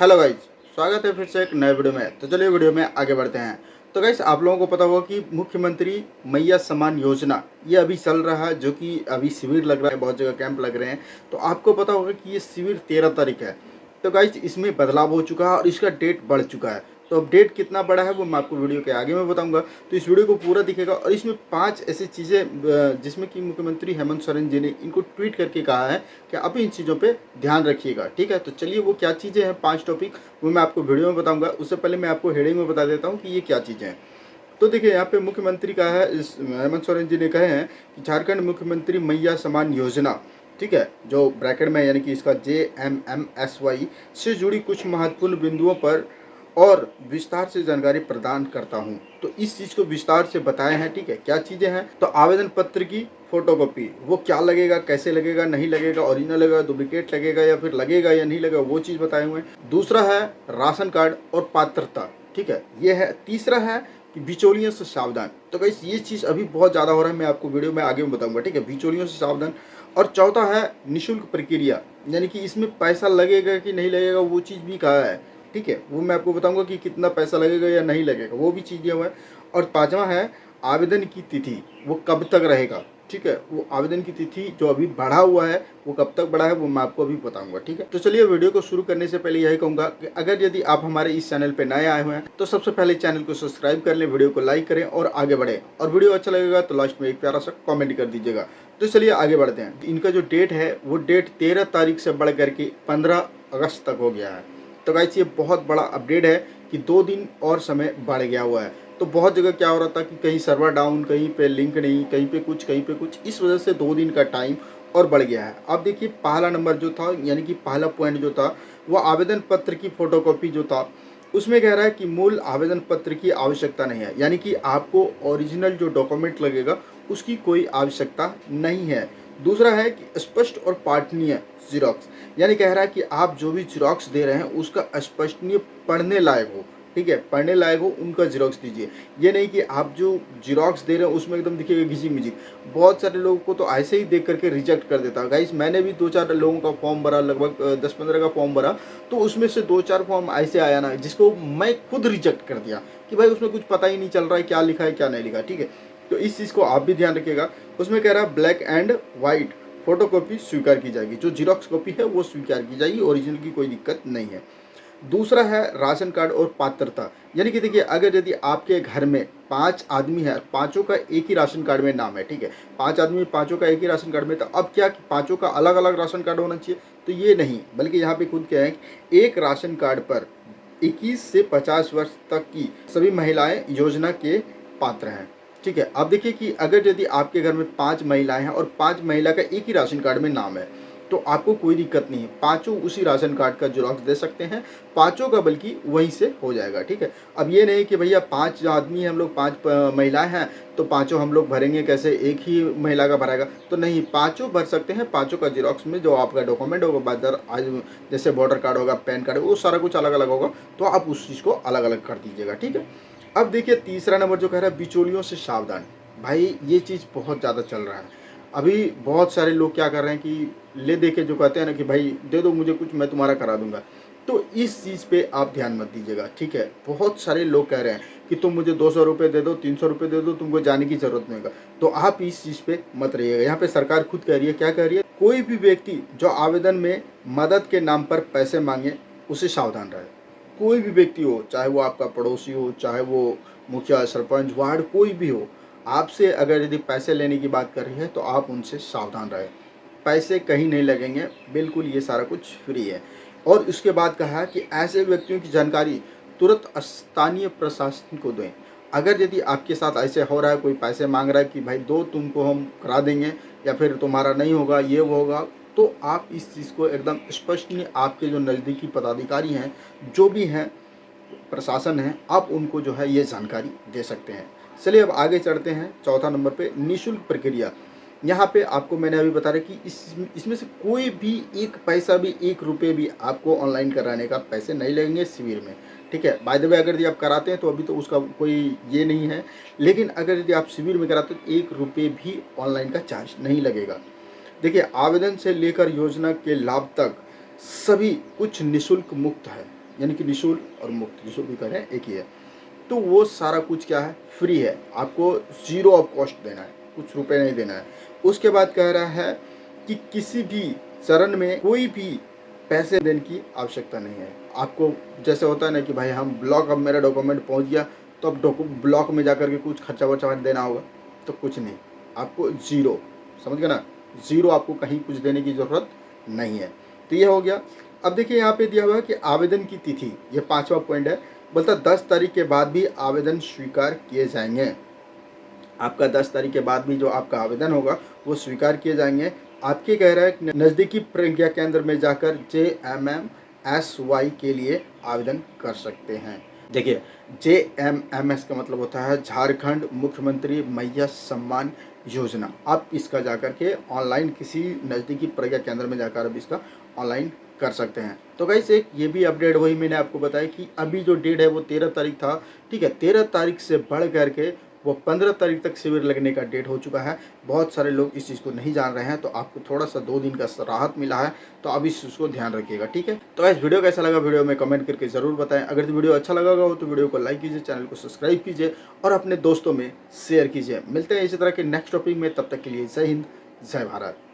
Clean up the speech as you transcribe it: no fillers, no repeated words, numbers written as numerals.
Hello guys, स्वागत है फिर से एक नए वीडियो में। तो चलिए वीडियो में आगे बढ़ते हैं। तो गाइज, आप लोगों को पता होगा कि मुख्यमंत्री मैया सम्मान योजना ये अभी चल रहा है, जो कि अभी शिविर लग रहा है, बहुत जगह कैंप लग रहे हैं। तो आपको पता होगा कि ये शिविर 13 तारीख है। तो गाइज, इसमें बदलाव हो चुका है और इसका डेट बढ़ चुका है। तो अब डेट कितना बड़ा है वो मैं आपको वीडियो के आगे में बताऊंगा। तो इस वीडियो को पूरा दिखेगा और इसमें 5 ऐसी चीज़ें जिसमें कि मुख्यमंत्री हेमंत सोरेन जी ने इनको ट्वीट करके कहा है कि आप इन चीज़ों पे ध्यान रखिएगा। ठीक है, तो चलिए वो क्या चीज़ें हैं, 5 टॉपिक वो मैं आपको वीडियो में बताऊंगा। उससे पहले मैं आपको हेडिंग में बता देता हूँ कि ये क्या चीज़ें हैं। तो देखिए, यहाँ पे मुख्यमंत्री का है, इस हेमंत सोरेन जी ने कहे हैं कि झारखंड मुख्यमंत्री मैया सम्मान योजना, ठीक है, जो ब्रैकेट में यानी कि इसका JMMSY से जुड़ी कुछ महत्वपूर्ण बिंदुओं पर और विस्तार से जानकारी प्रदान करता हूं। तो इस चीज़ को विस्तार से बताए हैं। ठीक है, क्या चीज़ें हैं? तो आवेदन पत्र की फोटोकॉपी, वो क्या लगेगा, कैसे लगेगा, नहीं लगेगा, ओरिजिनल लगेगा, डुप्लीकेट लगेगा या फिर लगेगा या नहीं लगेगा, वो चीज़ बताए हुए हैं। दूसरा है राशन कार्ड और पात्रता। ठीक है, ये है। तीसरा है कि बिचौलियों से सावधान। तो गाइस, ये चीज़ अभी बहुत ज़्यादा हो रहा है, मैं आपको वीडियो में आगे में बताऊंगा। ठीक है, बिचौलियों से सावधान। और चौथा है निःशुल्क प्रक्रिया, यानी कि इसमें पैसा लगेगा कि नहीं लगेगा, वो चीज़ भी कहा है। ठीक है, वो मैं आपको बताऊंगा कि कितना पैसा लगेगा या नहीं लगेगा, वो भी चीज़ दिया हुआ है। और पांचवा है आवेदन की तिथि, वो कब तक रहेगा। ठीक है, वो आवेदन की तिथि जो अभी बढ़ा हुआ है वो कब तक बढ़ा है वो मैं आपको अभी बताऊंगा। ठीक है, तो चलिए वीडियो को शुरू करने से पहले यही कहूंगा कि अगर यदि आप हमारे इस चैनल पे नए आए हुए हैं तो सबसे पहले चैनल को सब्सक्राइब कर लें, वीडियो को लाइक करें और आगे बढ़े। और वीडियो अच्छा लगेगा तो लास्ट में एक प्यारा सा कॉमेंट कर दीजिएगा। तो चलिए आगे बढ़ते हैं। इनका जो डेट है वो डेट 13 तारीख से बढ़ करके 15 अगस्त तक हो गया है। तो गाइस, ये बहुत बड़ा अपडेट है कि 2 दिन और समय बढ़ गया हुआ है। तो बहुत जगह क्या हो रहा था कि कहीं सर्वर डाउन, कहीं पे लिंक नहीं, कहीं पे कुछ, कहीं पे कुछ, इस वजह से 2 दिन का टाइम और बढ़ गया है। अब देखिए, पहला नंबर जो था, यानी कि पहला पॉइंट जो था, वो आवेदन पत्र की फोटोकॉपी जो था, उसमें कह रहा है कि मूल आवेदन पत्र की आवश्यकता नहीं है, यानी कि आपको ओरिजिनल जो डॉक्यूमेंट लगेगा उसकी कोई आवश्यकता नहीं है। दूसरा है कि स्पष्ट और पाठनीय जीरोक्स, यानी कह रहा है कि आप जो भी जीरोक्स दे रहे हैं उसका स्पष्टनीय, पढ़ने लायक हो। ठीक है, पढ़ने लायक हो उनका जीरोक्स दीजिए। ये नहीं कि आप जो जीरोक्स दे रहे हैं उसमें एकदम दिखेगा घिसी मिची। बहुत सारे लोगों को तो ऐसे ही देख करके रिजेक्ट कर देता है। गाइस, मैंने भी 2-4 लोगों का फॉर्म भरा, लगभग 10-15 का फॉर्म भरा, तो उसमें से 2-4 फॉर्म ऐसे आया ना जिसको मैं खुद रिजेक्ट कर दिया कि भाई उसमें कुछ पता ही नहीं चल रहा है क्या लिखा है क्या नहीं लिखा। ठीक है, तो इस चीज़ को आप भी ध्यान रखिएगा। उसमें कह रहा है ब्लैक एंड वाइट फोटोकॉपी स्वीकार की जाएगी, जो जीरोक्स कॉपी है वो स्वीकार की जाएगी, ओरिजिनल की कोई दिक्कत नहीं है। दूसरा है राशन कार्ड और पात्रता, यानी कि देखिए, अगर यदि आपके घर में 5 आदमी है, पांचों का एक ही राशन कार्ड में नाम है। ठीक है, 5 आदमी, पांचों का एक ही राशन कार्ड में, तो अब क्या कि पांचों का अलग अलग राशन कार्ड होना चाहिए? तो ये नहीं, बल्कि यहाँ पे खुद क्या है कि एक राशन कार्ड पर 21 से 50 वर्ष तक की सभी महिलाएं योजना के पात्र हैं। ठीक है, अब देखिए कि अगर यदि आपके घर में 5 महिलाएं हैं और 5 महिला का एक ही राशन कार्ड में नाम है, तो आपको कोई दिक्कत नहीं है, पांचों उसी राशन कार्ड का जेरॉक्स दे सकते हैं, पांचों का बल्कि वहीं से हो जाएगा। ठीक है, अब ये नहीं कि भैया 5 आदमी हैं हम लोग, 5 महिलाएं हैं, तो पांचों हम लोग भरेंगे कैसे, एक ही महिला का भरेगा? तो नहीं, पांचों भर सकते हैं। पांचों का जेरॉक्स में जो आपका डॉक्यूमेंट होगा, बादर आज जैसे वोटर कार्ड होगा, पैन कार्ड, वो सारा कुछ अलग अलग होगा, तो आप उस चीज़ को अलग अलग कर दीजिएगा। ठीक है, अब देखिए तीसरा नंबर जो कह रहा है बिचौलियों से सावधान। भाई, ये चीज़ बहुत ज़्यादा चल रहा है। अभी बहुत सारे लोग क्या कर रहे हैं कि ले दे के जो कहते हैं ना कि भाई दे दो मुझे कुछ, मैं तुम्हारा करा दूंगा। तो इस चीज़ पे आप ध्यान मत दीजिएगा। ठीक है, बहुत सारे लोग कह रहे हैं कि तुम मुझे 200 रुपये दे दो, 300 रुपये दे दो, तुमको जाने की जरूरत नहीं होगा। तो आप इस चीज़ पे मत रहिएगा। यहाँ पे सरकार खुद कह रही है, क्या कह रही है, कोई भी व्यक्ति जो आवेदन में मदद के नाम पर पैसे मांगे उसे सावधान रहे। कोई भी व्यक्ति हो, चाहे वो आपका पड़ोसी हो, चाहे वो मुखिया, सरपंच, वार्ड, कोई भी हो, आपसे अगर यदि पैसे लेने की बात कर रही है तो आप उनसे सावधान रहें। पैसे कहीं नहीं लगेंगे, बिल्कुल ये सारा कुछ फ्री है। और उसके बाद कहा है कि ऐसे व्यक्तियों की जानकारी तुरंत स्थानीय प्रशासन को दें। अगर यदि आपके साथ ऐसे हो रहा है, कोई पैसे मांग रहा है कि भाई दो, तुमको हम करा देंगे या फिर तुम्हारा नहीं होगा, ये वो होगा, तो आप इस चीज़ को एकदम स्पष्ट नहीं, आपके जो नज़दीकी पदाधिकारी हैं, जो भी हैं, प्रशासन है, आप उनको जो है ये जानकारी दे सकते हैं। चलिए अब आगे चढ़ते हैं। चौथा नंबर पे निःशुल्क प्रक्रिया। यहाँ पे आपको मैंने अभी बता रहा कि इसमें से कोई भी एक पैसा भी, 1 रुपये भी आपको ऑनलाइन कराने का पैसे नहीं लगेंगे शिविर में। ठीक है, बाय द वे, अगर यदि आप कराते हैं तो अभी तो उसका कोई ये नहीं है, लेकिन अगर यदि आप शिविर में कराते हैं तो 1 रुपये भी ऑनलाइन का चार्ज नहीं लगेगा। देखिए, आवेदन से लेकर योजना के लाभ तक सभी कुछ निःशुल्क मुक्त है। यानी कि निःशुल्क और मुफ्त, जिसको भी कह रहे हैं एक ही है। तो वो सारा कुछ क्या है, फ्री है, आपको ज़ीरो ऑफ कॉस्ट देना है, कुछ रुपए नहीं देना है। उसके बाद कह रहा है कि किसी भी चरण में कोई भी पैसे देने की आवश्यकता नहीं है। आपको जैसे होता है ना कि भाई हम ब्लॉक, अब मेरा डॉक्यूमेंट पहुंच गया तो अब ब्लॉक में जाकर के कुछ खर्चा वर्चा देना होगा, तो कुछ नहीं, आपको ज़ीरो, समझ गए ना, ज़ीरो, आपको कहीं कुछ देने की ज़रूरत नहीं है। तो ये हो गया। अब देखिए यहाँ पे दिया हुआ है कि आवेदन की तिथि, ये 5वां पॉइंट है, बोलता 10 तारीख के बाद भी आवेदन स्वीकार किए जाएंगे। आपका 10 तारीख के बाद भी जो आपका आवेदन होगा वो स्वीकार किए जाएंगे। आपके कह रहा है कि नज़दीकी प्रज्ञा केंद्र में जाकर JMMSY के लिए आवेदन कर सकते हैं। देखिए, JMMS का मतलब होता है झारखंड मुख्यमंत्री मैया सम्मान योजना। आप इसका जाकर के ऑनलाइन किसी नज़दीकी प्रज्ञा केंद्र में जाकर अब इसका ऑनलाइन कर सकते हैं। तो गाइस एक ये भी अपडेट वही मैंने आपको बताया कि अभी जो डेट है वो 13 तारीख था, ठीक है, 13 तारीख से बढ़ करके वो 15 तारीख तक शिविर लगने का डेट हो चुका है। बहुत सारे लोग इस चीज़ को नहीं जान रहे हैं, तो आपको थोड़ा सा 2 दिन का राहत मिला है, तो अब इस चीज़ को ध्यान रखिएगा, ठीक है। तो गाइस वीडियो कैसा लगा, वीडियो में कमेंट करके ज़रूर बताएं। अगर वीडियो अच्छा लगा हो तो वीडियो को लाइक कीजिए, चैनल को सब्सक्राइब कीजिए और अपने दोस्तों में शेयर कीजिए। मिलते हैं इसी तरह के नेक्स्ट टॉपिक में, तब तक के लिए जय हिंद, जय भारत।